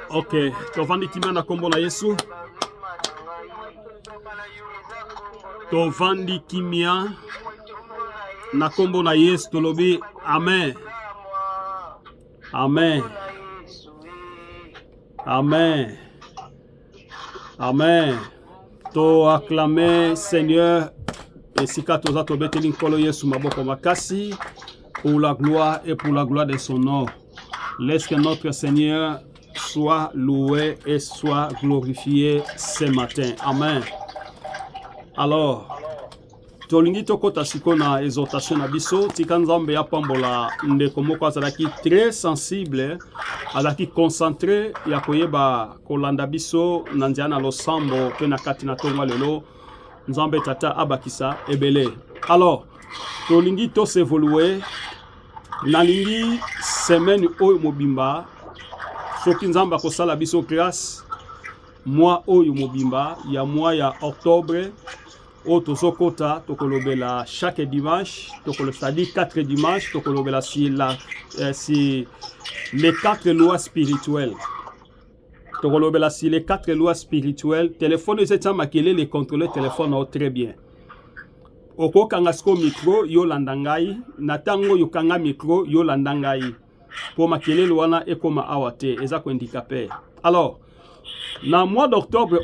Ok, tovandi kimia na kombo na Yesu. Tovandi kimia na kombo na Yesu tolobi amen. Amen. Amen. Amen. To acclamer Seigneur et sikatoza to beteli nkolo Yesu maboko makasi pour la gloire et pour la gloire de son nom. Laisse que notre Seigneur soit loué et soit glorifié ce matin. Amen. Alors, tolingi tokota siko na exhortation na biso tika nzambe ya pambola ndeko moko azalaki très sensible, azalaki concentré ya koyeba kolanda biso na nzela na losambo pe na kati na tongo lelo nzambe tata abakisa ebele. Alors, tolingi to s'évoluer na lingi semaine oyo mobimba soki nzambe akosala biso grâce mois oyo mobimba ya mois ya octobre o tozokota tokolobela chaque dimanche c'est-à-dire 4 dimanches tokolobela si les 4 lois spirituelles. Tokolobela si les 4 lois spirituelles. Téléphone ezetia makele les contrôler téléphone très bien. Oko kanga sko micro yo landangai natango yo kanga micro yo landangai po makele wana ekoma awate eza ko handicapé. Alors dans le mois d'octobre,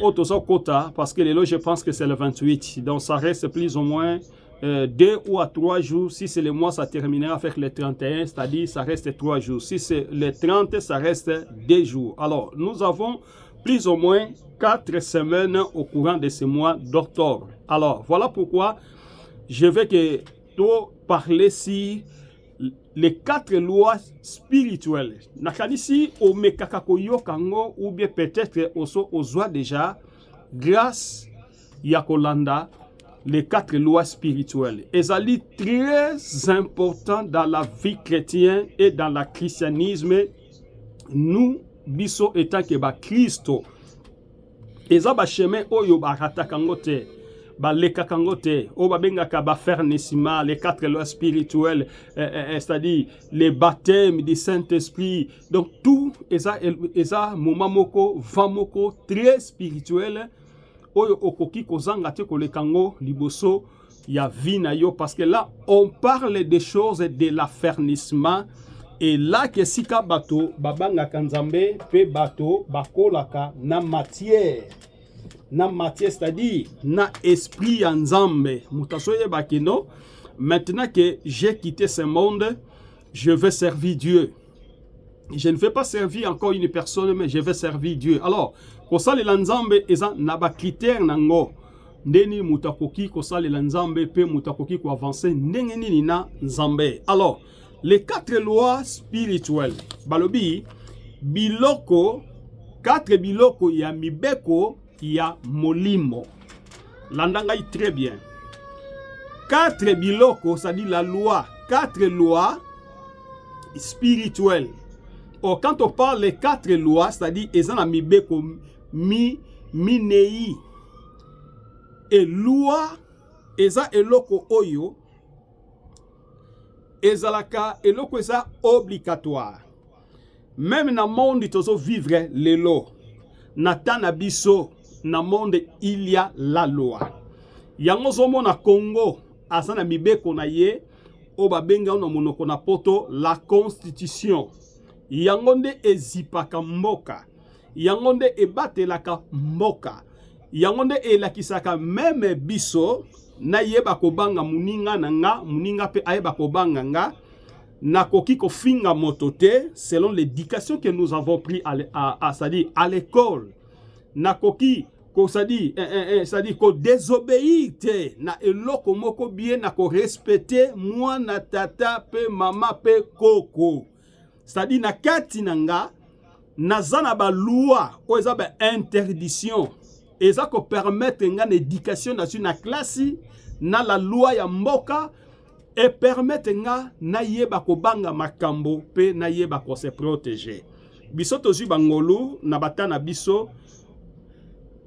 parce que je pense que c'est le 28, donc ça reste plus ou moins 2 ou 3 jours. Si c'est le mois, ça terminera avec le 31, c'est-à-dire ça reste 3 jours. Si c'est le 30, ça reste 2 jours. Alors, nous avons plus ou moins 4 semaines au courant de ce mois d'octobre. Alors, voilà pourquoi je vais que tout parler si les 4 lois spirituelles. Nakanisi o mekakakoyo kango ou bien peut-être ozoa déjà grâce ya kolanda les 4 lois spirituelles. Ezali très important dans la vie chrétienne et dans le christianisme. Nous biso étant que ba Christo. Eza ba chemin oyo ba ratakangote. Les 4 lois spirituelles, c'est-à-dire les baptêmes du Saint-Esprit. Donc tout est moment moko, vamoko très spirituel. Oyo okoki kozanga te ko le kango liboso ya vina yo parce que là on parle des choses de l'affermissement et là que sika bato babanga kanzambe pe bato bakolaka na matière. Na matière, c'est-à-dire na esprit ensemble. Maintenant que j'ai quitté ce monde, je vais servir Dieu. Je ne vais pas servir encore une personne, mais je vais servir Dieu. Alors, kosale l'ensemble eza naba critère nango. Ndeni mutakoki kosale l'ensemble pe mutakoki ko avancer ndenge nini na nzambe. Alors, les 4 lois spirituelles. Balobi biloko 4 biloko ya mibeko ya molimo. Landangai très bien. 4 biloko, c'est-à-dire la loi. 4 lois spirituelles. Or, quand on parle des 4 lois, c'est-à-dire ezana mibeko minei. Et loi, eza eloko oyo, ezalaka eloko eza obligatoire. Même dans le monde, tozo vivre les lois. Natana biso. Na monde il y a la loi. Yango zomo na Congo asana mibeko na ye o babenga na monoko na poto la constitution. Yango nde ezipaka mboka. Yango nde ebatelaka mboka. Yango nde elakisaka meme biso na yeba kobanga muninga na nga muninga pe ayeba kobanga nga na koki ko finga motote selon l'éducation que nous avons pris c'est-à-dire à l'école. Na koki c'est-à-dire ko désobéir na eloko moko bien na ko respecter moi na tata pe mama pe koko. C'est-à-dire na kati nanga nazana ba loi o eza ba interdiction eza ko permettre nga éducation na une classe na la loi ya mboka et permettre nga na yeba ko banga makambo pe na yeba ko se protéger. Biso tozu bangolu na batana biso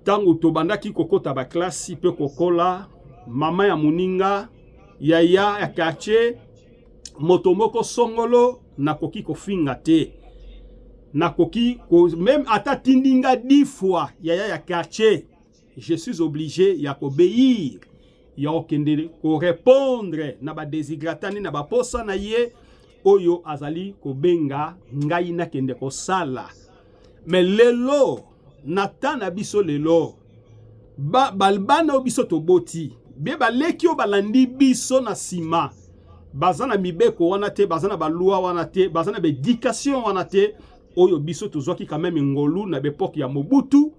tango tobandaki kokota ba klasi pe kokola mama ya muninga yaya ya quartier motomoko songolo nakoki kofinga te. Nakoki même ata tindinga 10 fois ya quartier, je suis obligé ya obéir. Ya okende ko répondre na ba déshydratani na ba posa na ye oyo azali kobenga ngai na kende ko sala. Mais lelo natana biso lelo balbana biso toboti be baleki o balandi biso na sima bazana mibeko wana te, bazana balua wana te, bazana éducation wana te oyo biso tozwaki quand même ngolu na bepoki ya Mobutu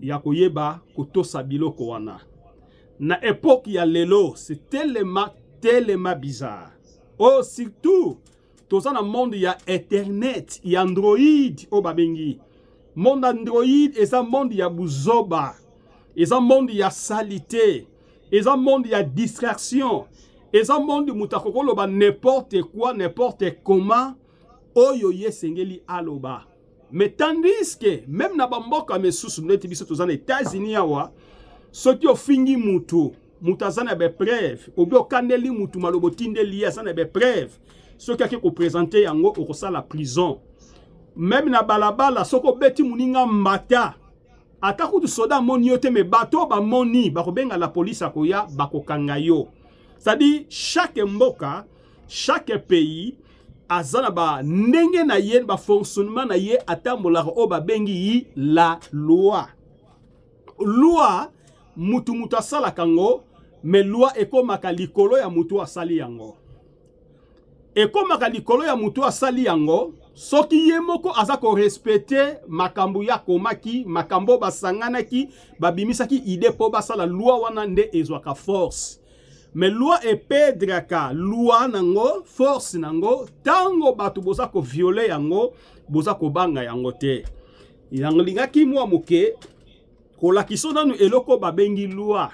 ya koyeba kotosa biloko wana. Na époque ya lelo, c'est tellement bizarre. Oh, surtout, tout ça dans le monde, il y a Internet, il y a Android, oh babengi. Monde Android, et ça monde, il y a bouzoba. Et ça monde, il y a salité. Et ça monde, il y a distraction. Et ça monde, mutakoko loba n'importe quoi, n'importe comment. Oh yo ye sengeli aloba. Mais tandis que, même na bamboka mesusu, nous étions tous aux États-Unis, ce qui ofingi mutu azana be preuve obi okandeli mutu malobo tindeli azana be preuve ce qui a ko présenter yango okosa la prison même na balabala soko beti muninga mbata ata kutu soda moni yote me bato ba moni ba kobenga la police akoya ba kokanga yo. C'est-à-dire chaque mboka, chaque pays azana ba ndenge na ye ba fonctionnement na ye atambola o ba bengi la loi mutu asala kango, mais loi ekomaka likolo ya mutu asali yango. Ekomaka likolo ya mutu asali yango, soki ye moko aza ko respecter makambo ya komaki, makambo basanganaki, babimisaki ide po basala loi wana nde ezwaka force. Mais loi epedraka, loi nango, force nango, tango batu boza ko violer yango, boza ko banga yango te. Yango lingaki mwa moke, kola kisoda nu eloko babengi loi.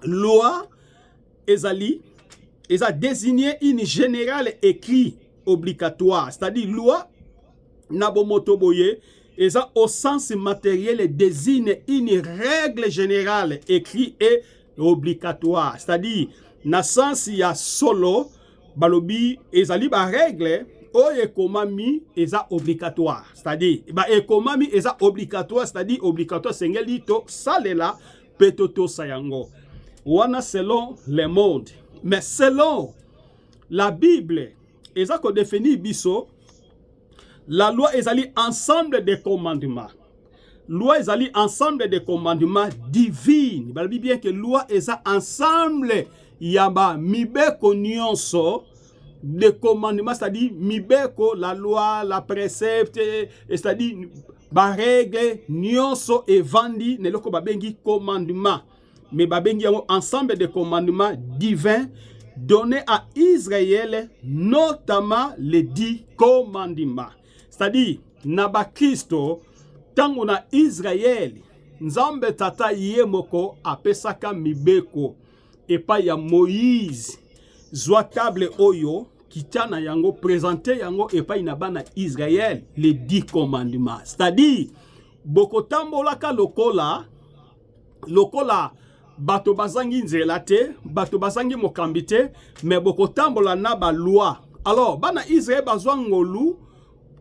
Loi ezali a désigné une générale écrit obligatoire. C'est-à-dire loi nabomotoboye eza au sens matériel désigne une règle générale écrit et obligatoire. C'est-à-dire na sens ya solo balobi ezali ba règle oye komami eza obligatoire, c'est-à-dire ekomami eza obligatoire, c'est-à-dire obligatoire sengeli to salela petoto sayango wana selon le monde. Mais selon la Bible eza ko définir biso la loi ezali ensemble des commandements. Loi ezali ensemble des commandements divines. Balobi bien que loi eza ensemble yaba mibeko nyonso des commandements, c'est-à-dire mibeko, la loi, la précepte, c'est-à-dire ba règle nyonso et vandi ne loko babengi commandement, mais babengi ensemble des commandements divins donnés à Israël, notamment les 10 commandements. C'est-à-dire naba Kristo tango na Israël nzambe tata yemoko apesaka mibeko epa ya Moïse zwa table oyo kitana yango présenter yango epai na bana Israël les 10 commandements. C'est-à-dire bokotambolaka lokola bato bazangi nzela te, bato bazangi mokambi te, mais bokotambola na ba loi. Alors bana Israël bazwa ngolu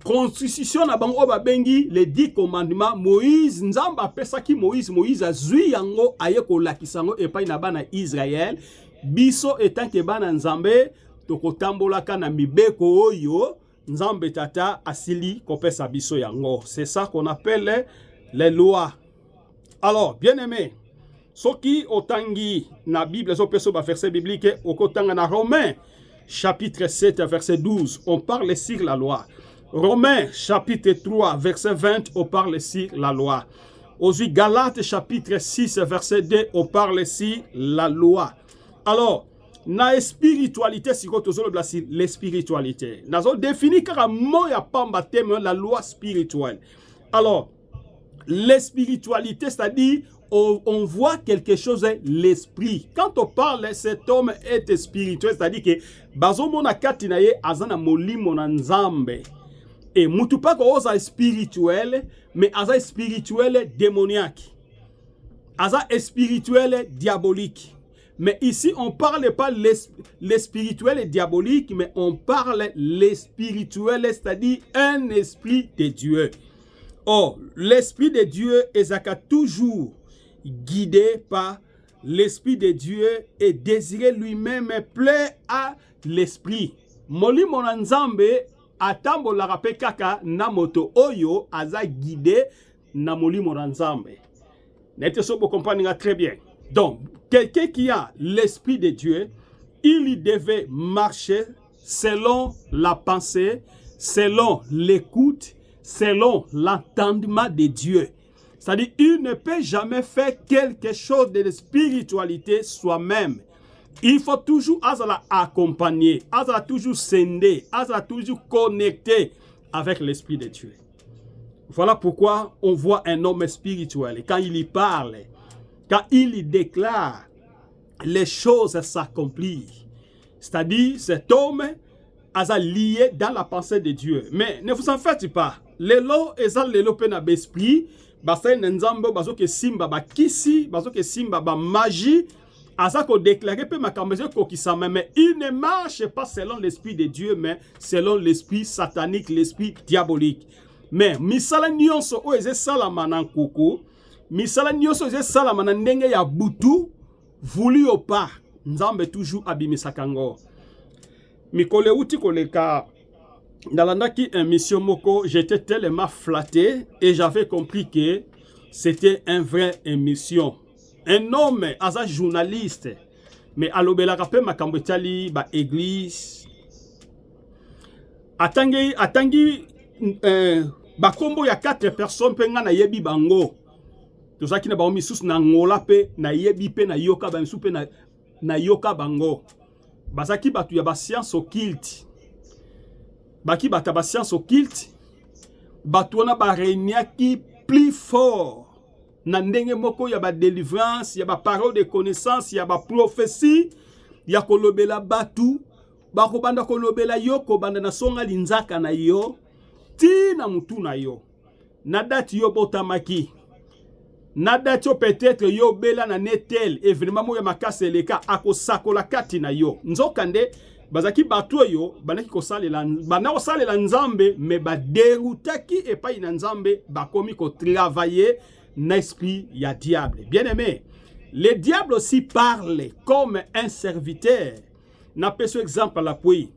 constitution na bango babengi les 10 commandements. Moïse nzamba apesaki Moïse azwi yango aye kolakisa yango epai na bana Israël. Biso etanke bana nzambe tokotambolaka na mibeko oyo nzambe tata asili kopesa biso yango. C'est ça qu'on appelle les lois. Alors bien aimé, soki otangi na Bible zo peso ba verset biblique okotanga na Romains chapitre 7 verset 12 on parle sur la loi. Romains chapitre 3 verset 20 on parle sur la loi. Aussi Galates chapitre 6 verset 2 on parle sur la loi. Alors, na spiritualité, si vous avez la spiritualité, nous avons défini carrément la loi spirituelle. Alors, la spiritualité, c'est-à-dire, on voit quelque chose, l'esprit. Quand on parle, cet homme est spirituel, c'est-à-dire que, bazomona katinaye azana molimo na nzambe. Et mutupa ko oza spirituel, mais aza spirituel démoniaque. Aza spirituel diabolique. Mais ici, on ne parle pas les spirituels et diaboliques, mais on parle les spirituels, c'est-à-dire un esprit de Dieu. Or, l'esprit de Dieu est toujours guidé par l'esprit de Dieu et désiré lui-même plaît à l'esprit. Molimo na Nzambe atambolaka pe kaka na moto oyo aza guidé na molimo na Nzambe. N'était pas pour comprendre très bien. Donc, quelqu'un qui a l'esprit de Dieu, il devait marcher selon la pensée, selon l'écoute, selon l'entendement de Dieu. C'est-à-dire, il ne peut jamais faire quelque chose de spiritualité soi-même. Il faut toujours accompagner, toujours scinder, toujours connecter avec l'esprit de Dieu. Voilà pourquoi on voit un homme spirituel. Et quand il y parle, quand il y déclare, les choses s'accomplissent. C'est-à-dire, cet homme est lié dans la pensée de Dieu. Mais ne vous en faites pas. Lelo eza lelo pe na besprit, basai nzambe bazo ke simba ba kisi, bazo ke simba ba magie, asa ko déclarer pe makambezo ko kisama, mais il ne marche pas selon l'esprit de Dieu, mais selon l'esprit satanique, l'esprit diabolique. Mais misala nyonso o eze salama na nkoko, misala nyonso eze salama na ndenge ya butu, voulu ou pas, nzambe toujours abimisaka ngo. Mikole uti koleka Nalandaki une mission moko, j'étais tellement flatté et j'avais compris que c'était une vraie émission. Un homme, un journaliste, mais alobela rappel makambo tali ba église. Atangi ba kombo ya 4 personnes penga na yebi bango. Tout ça qui na ba misus na ngola pe na yebi pe na yoka ba misu pe na yoka bango. Bazaki batu ya ba science occulte. Baki bata ba science occulte, batouana ba réuniaki plus fort. Na ndenge moko ya ba délivrance, ya ba parole de connaissance, ya ba prophétie, ya kolobela batu, ba kobanda kolobela yo, kobanda na songa linzaka na yo, ti na mutu na yo. Na date yo botamaki. Na date yo peut-être yo bela na netel, événement mo ya makase leka akosakola kati na yo. Nzokande bazaki batu yo banaki kosalela bana kosalela nzambe mais ba derutaki epai na nzambe bakomi ko travailler n'esprit ya diable. Bien aimé, le diable aussi parle comme un serviteur. N'a pas ce exemple à l'appui.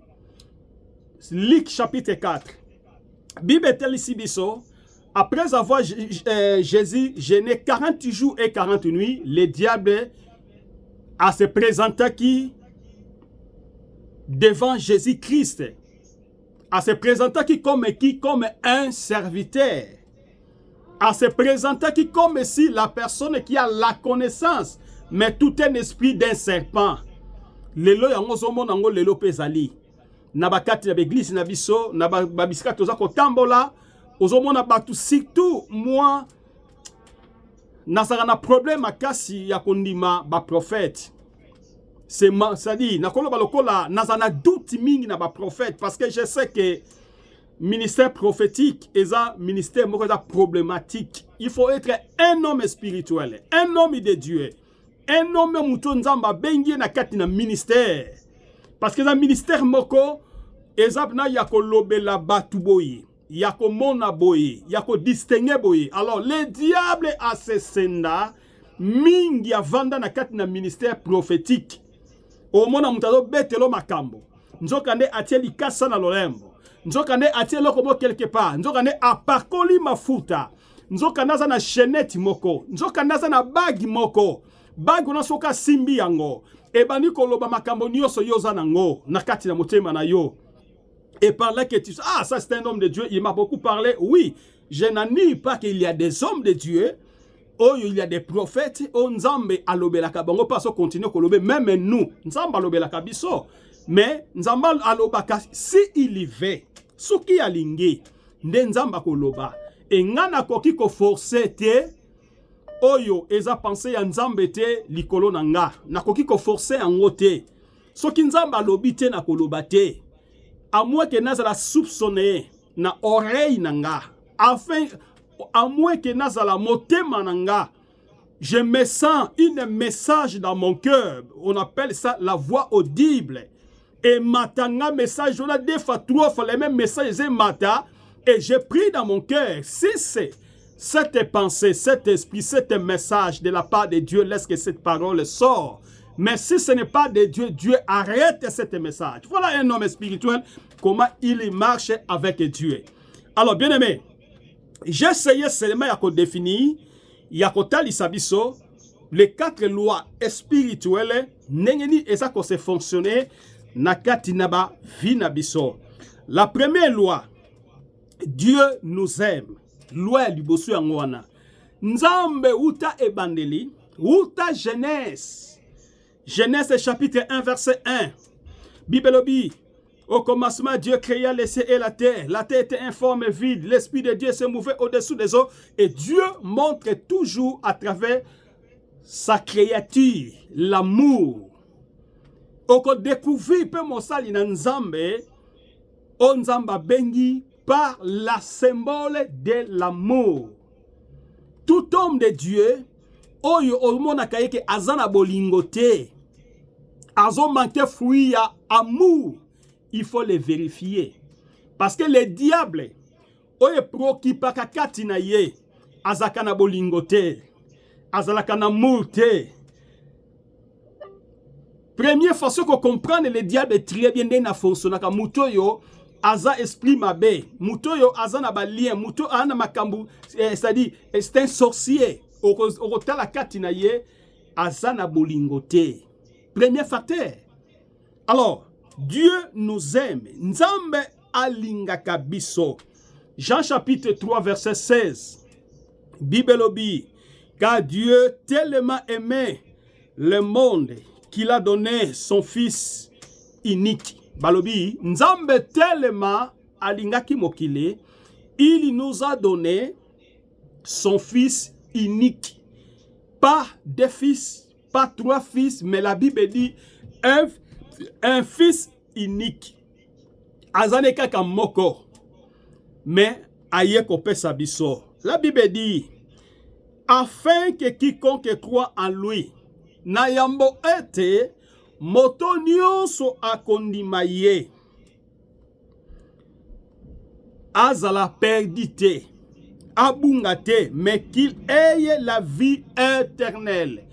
Luc chapitre 4. Bible tel ici biso, après avoir Jésus jeûné 40 jours et 40 nuits, le diable a se présenté qui devant Jésus-Christ, à se présenter comme un serviteur, à se présenter comme si la personne qui a la connaissance, mais tout un esprit d'un serpent. Lelo yango zomo nango lelo pezali. Nabakati na l'église na biso, na babisika toza ko tambola, ozomo na batu surtout moi nazaka na problème akasi ya kondima ba prophète. C'est-à-dire, nakolo balokola nazana doute mingi na ba prophète parce que je sais que ministère prophétique est un ministère problématique. Il faut être un homme spirituel, un homme de Dieu, un homme muto nzamba bengi na kati na ministère. Parce que dans ministère moko ezapna yako lobela batu boye, yako mona boye, yako distinguer boye. Alors le diable a se senda mingi avanda na kati na ministère prophétique. Omona mutado betelo makambo. Nzokande atie likasa na lolembo. Nzokande atie lokomo quelque part. Nzokande apakoli mafuta. Nzokande za na chaînette moko. Nzokande za na bagi moko. Bagi na soka simbi yango. Ebani koloba makambo nyoso yoza nango. Nakati na motema na yo. Et par là que tu sais, ah ça c'est un homme de Dieu. Il m'a beaucoup parlé. Oui, je n'en nie pas qu'il y a des hommes de Dieu. Oh, il y a des prophètes, oh nzambe alobelaka bango pas so continuer kolobe même nous nzambe alobelaka biso mais nzambe alobaka si il y va soki alingi nde nzamba koloba e ngana koki ko forcer te oyo eza pensé ya nzambe te likolo na nga nakoki ko forcer yango te soki nzamba alobi te na koloba te à moins que nazala soupçonner na oreille na nga afin à moins que nazala motema nanga Je me sens un message dans mon cœur. On appelle ça la voix audible. Et matanga message, on a deux fois, trois fois les mêmes messages, et j'ai pris dans mon cœur, si c'est cette pensée, cet esprit, cet message de la part de Dieu, laisse que cette parole sorte. Mais si ce n'est pas de Dieu, Dieu arrête cet message. Voilà un homme spirituel, comment il marche avec Dieu. Alors, bien aimé, j'ai essayé seulement de définir, les 4 lois spirituelles, n'engeni eza ko se fonctionner na kati na ba vie na biso. La première loi, Dieu nous aime. Loi liboso yango wana. Nzambe uta ebandeli, uta Genèse. Genèse chapitre 1 verset 1. Bible dit, au commencement, Dieu créa les cieux et la terre. La terre était informe et vide. L'Esprit de Dieu se mouvait au-dessous des eaux. Et Dieu montre toujours à travers sa créature l'amour. Oko découvrir peu mon sali na nzambe, o nzamba bengi par la symbole de l'amour. Tout homme de Dieu, oyo omona kayeke azana bolingote, azo manque fruit ya amour, il faut le vérifier. Parce que le diable, oyo prokipaka kati na ye, azaka na bolingote, azalaka na amour te. Première façon qu'on comprenne le diable est très bien dans fonctionnaka mutoyo aza esprit mabe, mutoyo aza na ba lien, muto ana makambu, c'est-à-dire c'est un sorcier. Okotala kati na ye aza na bolingote. Premier facteur. Alors, Dieu nous aime. Nzambe alingaka biso. Jean chapitre 3 verset 16. Bible dit, car Dieu tellement aimé le monde qu'il a donné son fils unique. Balobi, Nzambe tellement alingaki mokile, il nous a donné son fils unique. Pas deux fils, pas trois fils, mais la Bible dit un fils unique. Azane kaka moko, mais aye kopesa biso. La Bible dit, afin que quiconque croit en lui, na yambo ete moto nyonso akondima ye azala perdi te abunga te, mais qu'il ait la vie éternelle.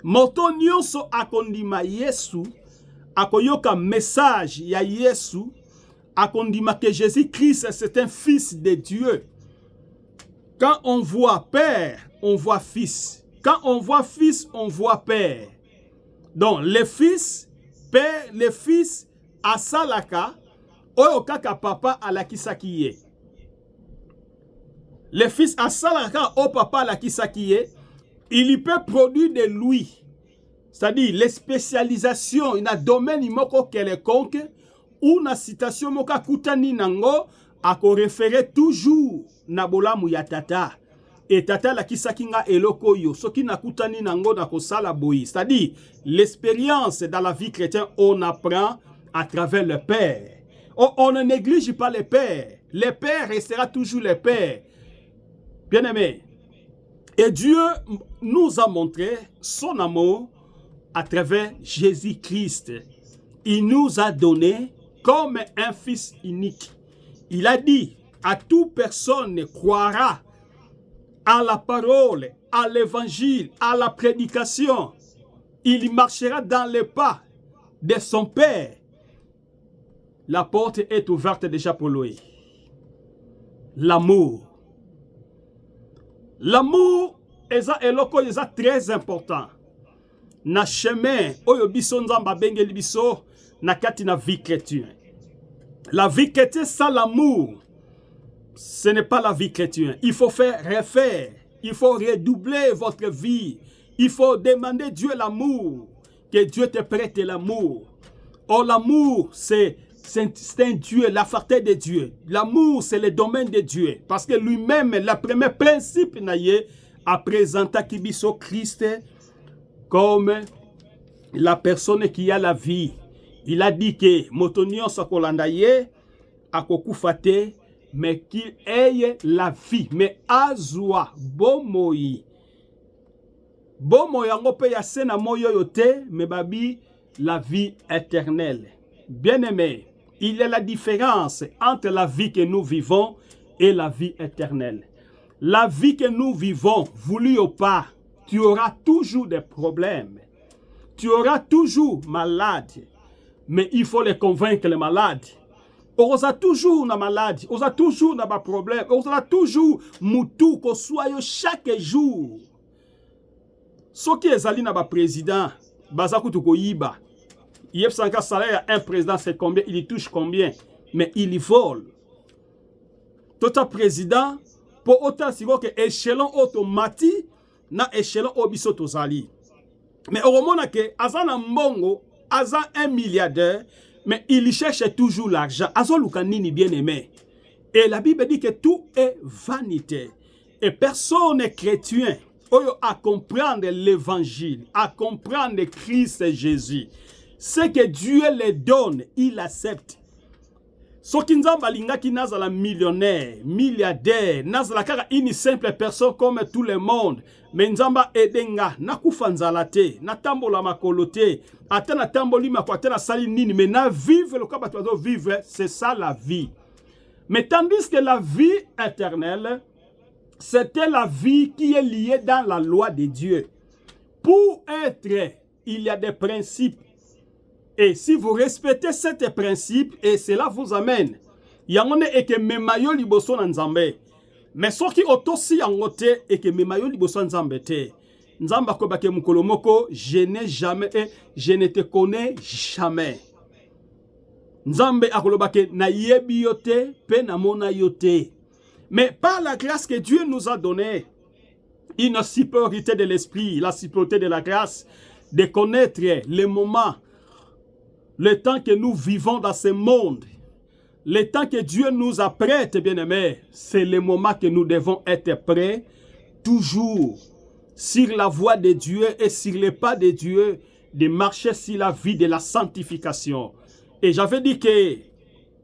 Moto nyonso akondima Yesu akoyoka message ya Yesu akondima que Jésus-Christ c'est un fils de Dieu. Quand on voit Père, on voit Fils. Quand on voit Fils, on voit Père. Donc, le Fils, Père, le Fils, asalaka, oyo kaka papa alakisaki ye. Le Fils asalaka, o papa alakisaki ye, il peut produire de lui. C'est-à-dire, les spécialisations, il y a un domaine moko quelconque, ou na citation moka kutani nango, ako référer toujours na bolamu ya tata. Et tata la kisakinga eloko yo, soki na kutani nango na kosala boyi. C'est-à-dire, l'expérience dans la vie chrétienne, on apprend à travers le Père. On ne néglige pas le Père. Le Père restera toujours le Père. Bien aimé. Et Dieu nous a montré son amour à travers Jésus-Christ. Il nous a donné comme un fils unique. Il a dit, à toute personne croira à la parole, à l'évangile, à la prédication. Il marchera dans les pas de son Père. La porte est ouverte déjà pour lui. L'amour. L'amour est très important. Na chemin, oyo biso nzamba bengeli biso na kati na vie chrétienne. La vie chrétienne sans l'amour, ce n'est pas la vie chrétienne. Il faut refaire. Il faut redoubler votre vie. Il faut demander Dieu l'amour. Que Dieu te prête l'amour. Or, l'amour, c'est un Dieu, la faculté de Dieu. L'amour, c'est le domaine de Dieu. Parce que lui-même, le premier principe a présenté Kibiso Christ comme la personne qui a la vie. Il a dit que Motonion Sakolandaye a kokufate, mais qu'il ait la vie. Mais Azwa Bomoi. Bon moyango pe ya sena moyo yote, mais babi la vie éternelle. Bien-aimé, il y a la différence entre la vie que nous vivons et la vie éternelle. La vie que nous vivons, voulu ou pas, tu auras toujours des problèmes. Tu auras toujours malade. Mais il faut les convaincre les malades. On a toujours na maladie, on a toujours na problème, on a toujours mutu ko soyo chaque jour. Ce qui est allé na ba président, bazaku to ko yiba. Il y a salaire un président c'est combien, il touche combien, mais il vole. Tota président pour autant si que échelon automatique na échelon obiso tozali. Mais au moment que azana mbongo, azan un milliardaire, mais il cherche toujours l'argent. Azolukanini bien-aimé. Et la Bible dit que tout est vanité. Et personne n'est chrétien à comprendre l'évangile, à comprendre Christ Jésus. Ce que Dieu les donne, il accepte. Soki nzamba lingaki nazala millionnaire, milliardaire, nazala kaka une simple personne comme tout le monde. Mais nzamba edenga, nakufa nzala te, natambola makolo te, ata natamboli makolo te na sali nini, mais na vivre le kaba tozo vivre, c'est ça la vie. Mais tandis que la vie éternelle, c'était la vie qui est liée dans la loi de Dieu. Pour être, il y a des principes. Et si vous respectez ces principes, et cela vous amène, yangone eke memayo liboso na nzambe. Mais soki otosi yangote eke memayo liboso nzambe te. Nzamba ko bake mukolo moko, je n'ai jamais et je ne te connais jamais. Nzambe akolobake na yebi yote, pe na mona yote. Mais par la grâce que Dieu nous a donnée, une supériorité de l'esprit, la supériorité de la grâce, de connaître les moments, le temps que nous vivons dans ce monde, le temps que Dieu nous apprête, bien-aimés, c'est le moment que nous devons être prêts, toujours, sur la voie de Dieu et sur les pas de Dieu, de marcher sur la vie de la sanctification. Et j'avais dit que,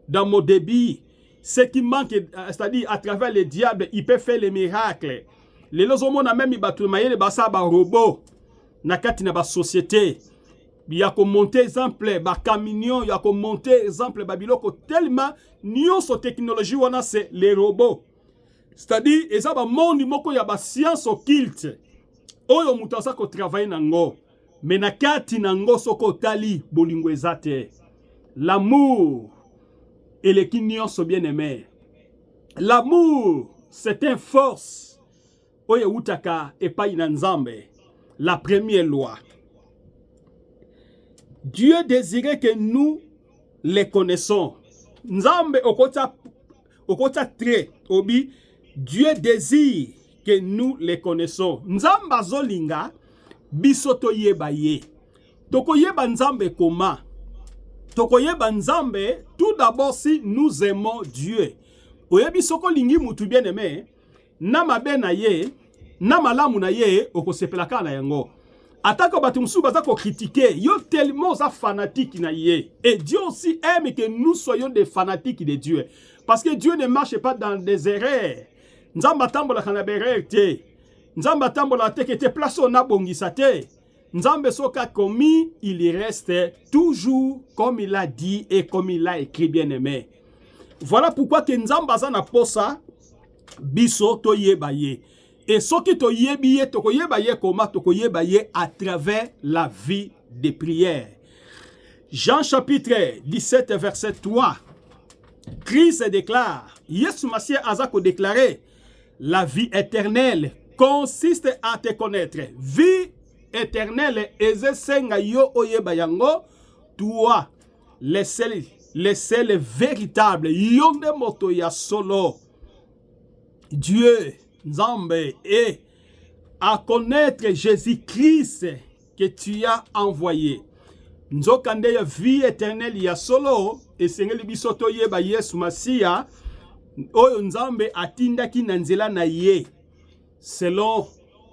dans mon débit, ce qui manque, c'est-à-dire à travers le diable, il peut faire les miracles. Les hommes ont même battu les robots, nakati na ba société. Il y a comme monter exemple ba camion, il y a comme monter exemple babiloko tellement nion so technologie wana c'est les robots. C'est-à-dire eza ba monde moko ya ba science occulte. Oyo mutasa ko travailler nango. Mais nakati nango soko tali bolingo ezate. L'amour et les kinyon sont bien aimés. L'amour, c'est une force. Oye utaka epai na nzambe. La première loi. Dieu désirait que nous les connaissons. Nzambe okota tre obi. Dieu désire que nous les connaissons. Nzamba zolinga bisoto yeba ye. Toko yeba nzambe koma. Tokoyeba nzambe, tout d'abord si nous aimons Dieu. Oyebi soko lingi mutu bien aimé, na mabe na ye, na malamu na ye, okosepelaka na yango. Atako batumsu baza ko critiquer, yo tellement za fanatique na ye. Et Dieu aussi aime que nous soyons des fanatiques de Dieu. Parce que Dieu ne marche pas dans des erreurs. Nzamba tambola kana berere te. Nzamba tambola te ke te place na bongisa te. Nzambe soka commis, il reste toujours comme il a dit et comme il a écrit, bien aimé. Voilà pourquoi que Nzamba zana posa biso to yebaye. Et ce qui to yebiye to yebaye koma to yebaye à travers la vie de prière. Jean chapitre 17 verset 3. Christ déclare, Yesu Massie azako déclaré, la vie éternelle consiste à te connaître. Vie éternel ezesenga yo oyeba yango toi les seuls véritables yonde moto ya solo Dieu Nzambe et à connaître Jésus-Christ que tu as envoyé. Nzokande ya vie éternelle ya solo esengeli biso toyeba Yesu Masia oyo Nzambe atindaki na nzela na ye selon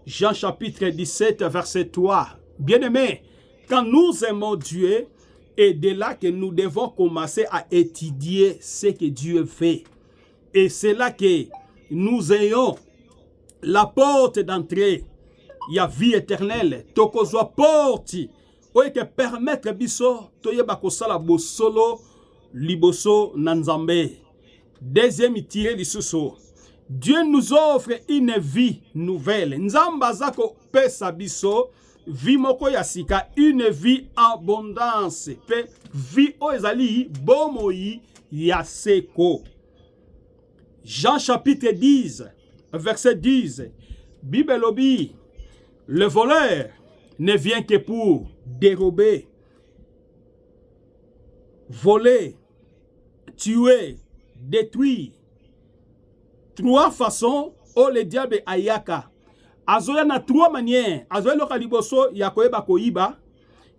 Jean chapitre 17 verset 3. Bien-aimés, quand nous aimons Dieu, et de là que nous devons commencer à étudier ce que Dieu fait. Et c'est là que nous ayons la porte d'entrée ya vie éternelle tokozwa porte oyo ke permettre biso toyeba kosala bosolo liboso na Nzambe. Deuxième tiré lisusu, Dieu nous offre une vie nouvelle. Nzamba zako pesa biso vie moko ya sika, une vie abondance pe vie o ezali bomoi ya seko. Jean chapitre 10 verset 10, Bible lobi, le voleur ne vient que pour dérober, voler, tuer, détruire. Trois façons où le diable ayaka. Azoya na trois manières. Azoya loka liboso ya koyeba koiba,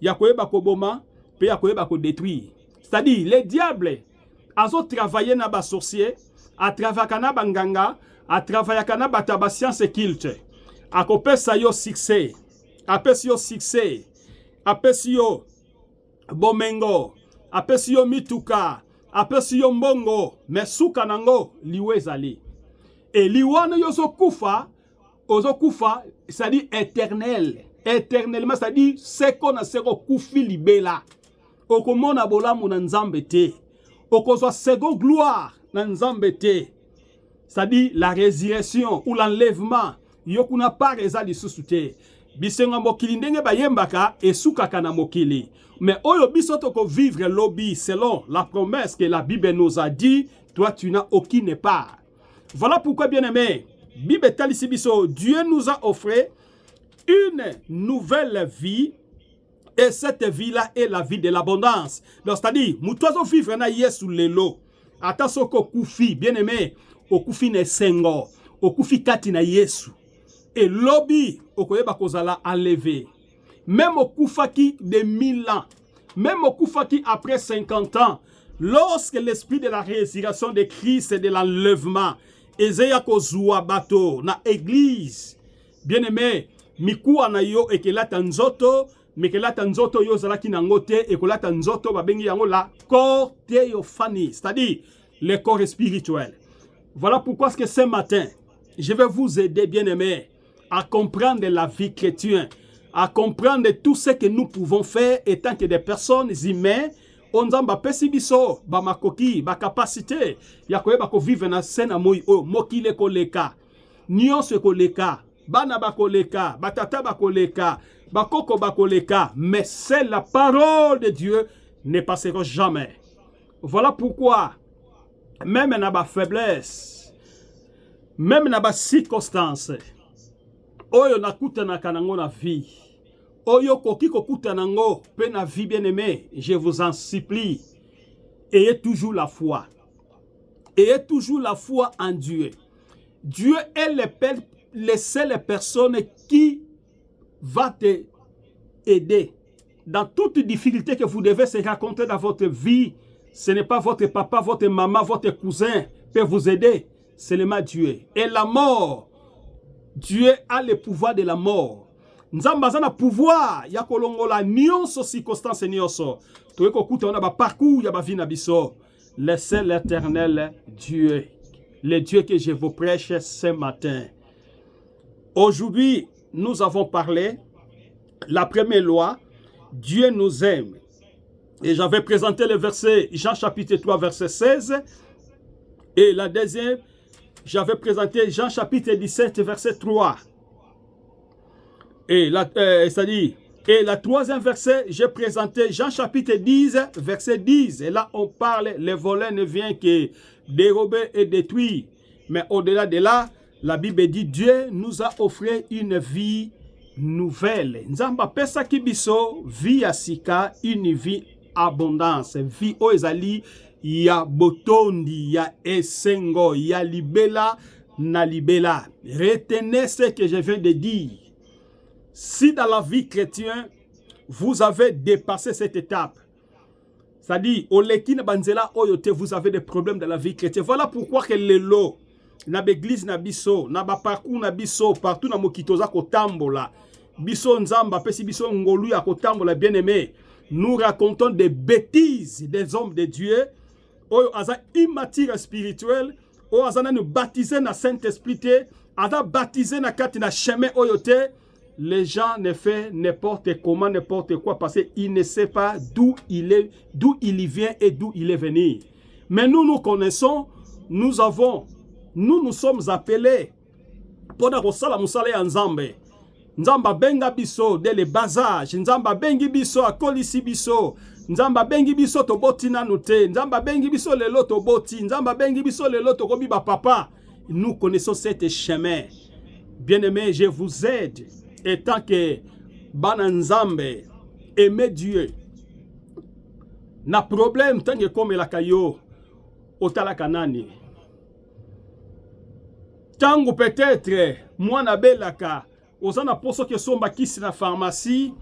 ya koyeba koboma, pe ya koyeba ko détruire. C'est-à-dire, le diable azo travailler na ba sorcier, a travailler na banganga, a travailler na bataba science culte. A kopesa yo succès, apesi yo succès, apesi yo bomengo, apesi yo mituka, apesi yo mbongo, mesuka nango liwe ezali. Et liwana yo kufa, c'est-à-dire éternel. Éternellement, c'est-à-dire seko na seko kufi libela. Okomona bolamu na Nzambe te. Okozwa seko gloire na Nzambe te. C'est-à-dire la résurrection ou l'enlèvement. Yokuna par eza lisusu te. Bisenga mokili ndenge bayembaka esukaka na mokili. Mais oyo biso toko vivre lobby selon la promesse que la Bible nous a dit, toi tu n'as aucune part. Voilà pourquoi, bien aimé, Bible talisi biso, Dieu nous a offert une nouvelle vie, et cette vie-là est la vie de l'abondance. Donc, c'est-à-dire, mutozo vivre na yesu lelo. Ata soko kufi, bien aimé, okufi ne sengo, okufi kati na yesu. Et lobby, okoyeba kozala enlevé. Même okufaki de 1000 ans, même okufaki après 50 ans, lorsque l'esprit de la résurrection de Christ et de l'enlèvement, Ezeya kozua bato na église, bien aimé, mikuwa na yo ekelata nzoto, mekelata nzoto yo zalaki na ngote, ekolata nzoto babengi yango la corps théophanie, c'est-à-dire le corps spirituel. Voilà pourquoi ce que ce matin, je vais vous aider, bien aimé, à comprendre la vie chrétienne, à comprendre tout ce que nous pouvons faire étant que des personnes humaines. Onzamba pesi biso ba makoki ba capacité ya koyeba ko vivre na sena moi o mokile koleka nyonso koleka bana ba koleka batata ba koleka bakoko ba koleka, mais c'est la parole de Dieu ne passera jamais. Voilà pourquoi même na ba faiblesse, même na ba circonstance oyo nakutana kanango na vie, oyo koki kokuta nango pe na vie, bien aimé, je vous en supplie, ayez toujours la foi. Ayez toujours la foi en Dieu. Dieu est les seules personnes qui va te aider. Dans toute difficulté que vous devez se rencontrer dans votre vie, ce n'est pas votre papa, votre maman, votre cousin peut vous aider. C'est seulement Dieu. Et la mort, Dieu a le pouvoir de la mort. Nzamba zana pouvoir ya kolongola nyonso circonstance nyonso. Toyeko kuta na ba parcours ya ba vie na biso. Le seul éternel Dieu, le Dieu que je vous prêche ce matin. Aujourd'hui, nous avons parlé la première loi, Dieu nous aime. Et j'avais présenté le verset Jean chapitre 3 verset 16 et la deuxième, j'avais présenté Jean chapitre 17 verset 3. Et la troisième verset, j'ai présenté Jean chapitre 10, verset 10. Et là, on parle, le voleur ne vient que dérober et détruire. Mais au-delà de là, la Bible dit, Dieu nous a offert une vie nouvelle. Nzamba pesa kibiso, vie asika, une vie abondance. Vie oezali, ya botondi, ya esengo, ya libela, na libela. Retenez ce que je viens de dire. Si dans la vie chrétienne, vous avez dépassé cette étape, c'est-à-dire, vous avez des problèmes dans la vie chrétienne. Voilà pourquoi que les lots, na l'église na biso, na ba parcours na biso, partout na mokitoza kotambola, biso nzamba, pesi biso ngolu ya kotambola, bien aimé, nous racontons des bêtises des hommes de Dieu, oyo aza immature spirituel, oyo aza nous baptisé na Saint-Esprit, aza baptisé na kati na chemin oyo te. les gens ne font n'importe comment, n'importe quoi, parce qu'ils ne savent pas d'où il y vient et d'où il est venu. Mais nous connaissons, nous sommes appelés pour la musala ya Nzambe. Nzamba benga biso dès le bas âge, Nzamba bengi biso akolisi biso, Nzamba bengi biso toboti nanu te, Nzamba bengi biso lelo toboti, Nzamba bengi biso lelo tokobi ba papa. Nous connaissons cet chemin. Bien-aimés, je vous aide. Et tant que Bana Nzambe, aimez Dieu. Na problème tant que comme la kayo, otala kanani. Tango peut-être, moi na belaka, osana poso ke somba kisi na pharmacie,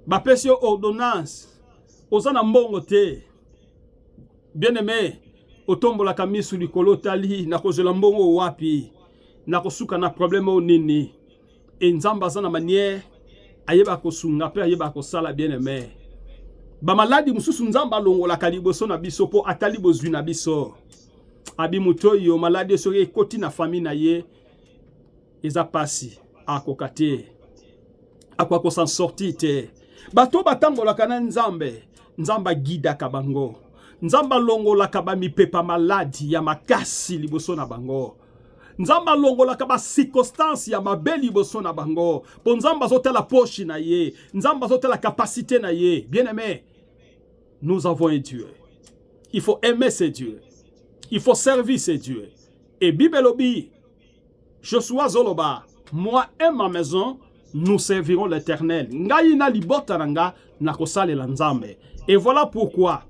ba pesio ordonnance, osana mbongo te. Bien-aimé, otombola kamisu likolo tali, na kozela mbongo wapi, na kosuka na problème o nini. Et Nzamba zana manière, ayeba kosunga pe ayeba kosala bien-aimé. Ba maladi mususu Nzamba longola kaliboso na biso po atali bozwi na biso. Abi mutoyo maladi soki ekoti na famille na ye, eza pasi akokate. Akwa ko s'en sortir te. Bato batangola kana Nzambe, Nzamba guida kabango. Nzamba longola kaba mipepa maladi ya makasi liboso na bango. Nzamba longola kaba circonstance ya mabeli liboso na bango. Po Nzamba zote la poche na ye, Nzamba zote la capacité na ye. Bien-aimé, nous avons un Dieu. Il faut aimer ce Dieu. Il faut servir ce Dieu. Et Bible obi, Joshua Zoloba, moi et ma maison, nous servirons l'Éternel. Ngai na libota nanga na kosale la Nzambe. Et voilà pourquoi,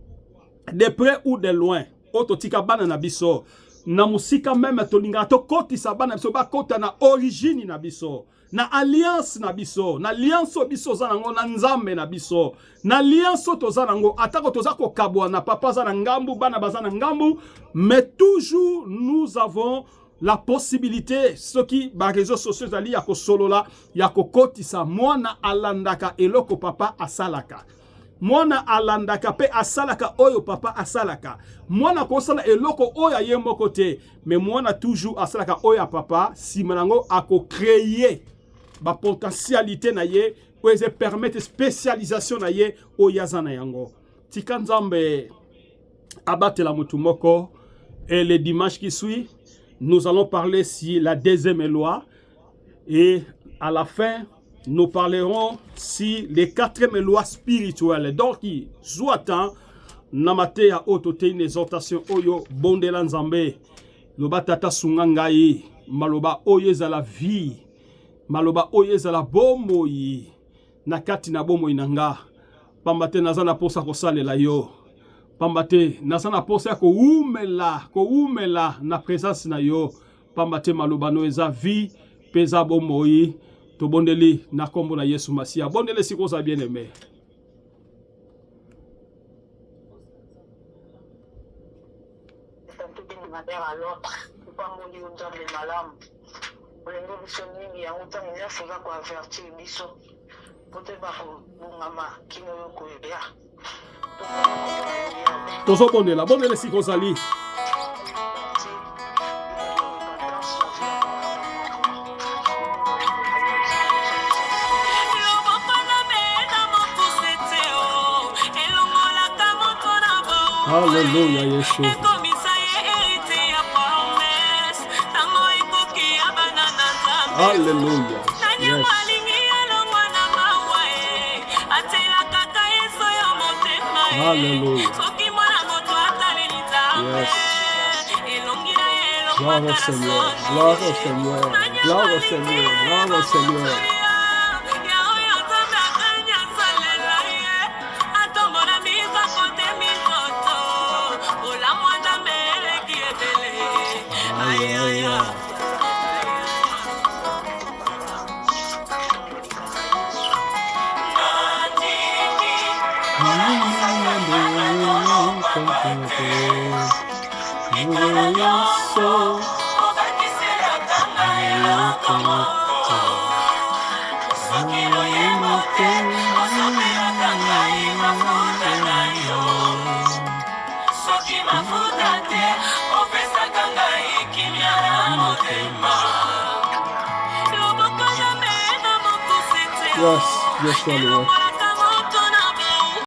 de près ou de loin, ototika bana na biso, na musika même tolinga to koti sabana biso ba kota na origine na biso, na alliance na biso, na alliance biso zanango na Nzambe na biso, na alliance to zanango atako to zako kabwa na papa za ngambu bana bazana ngambu, mais toujours nous avons la possibilité, ce qui ba réseaux sociaux ali ya ko solola ya ko kotisa mwana alandaka eloko papa asalaka. Mwana alandaka pe asalaka oyo papa asalaka. Mwana kosala eloko oyo yembo kote. Mais mwana toujours asalaka oyo papa si manango ako créer ba potentialité na ye ou se permettre spécialisation na ye oyazana yango. Tika Nzambe abatela mutu moko. Et le dimanche qui suit, nous allons parler sur la deuxième loi et à la fin nous parlerons si les quatrième lois spirituelles. Donc, soit namate ya otote une exhortation oyo bondela Nzambe. Loba tata sungangai. Maloba oyo za la vie. Maloba oyo za la bomoi. Nakati na bomoi nanga. Pambate nazana posa kosalela yo. Pambate nazana posa ko umela na présence na yo. Pambate maloba no eza vie. Peza bomoi. To bondeli na kombo na Yesu Masia. Bondele siko za bien aimé. Tozo bondela, bondele siko zali. Alléluia, Yeshua. Alléluia. Yes. Alléluia. Yes. Gloire au Seigneur. Gloire au Seigneur. Gloire au Seigneur. Gloire au Seigneur. Yes, yes, soit loué.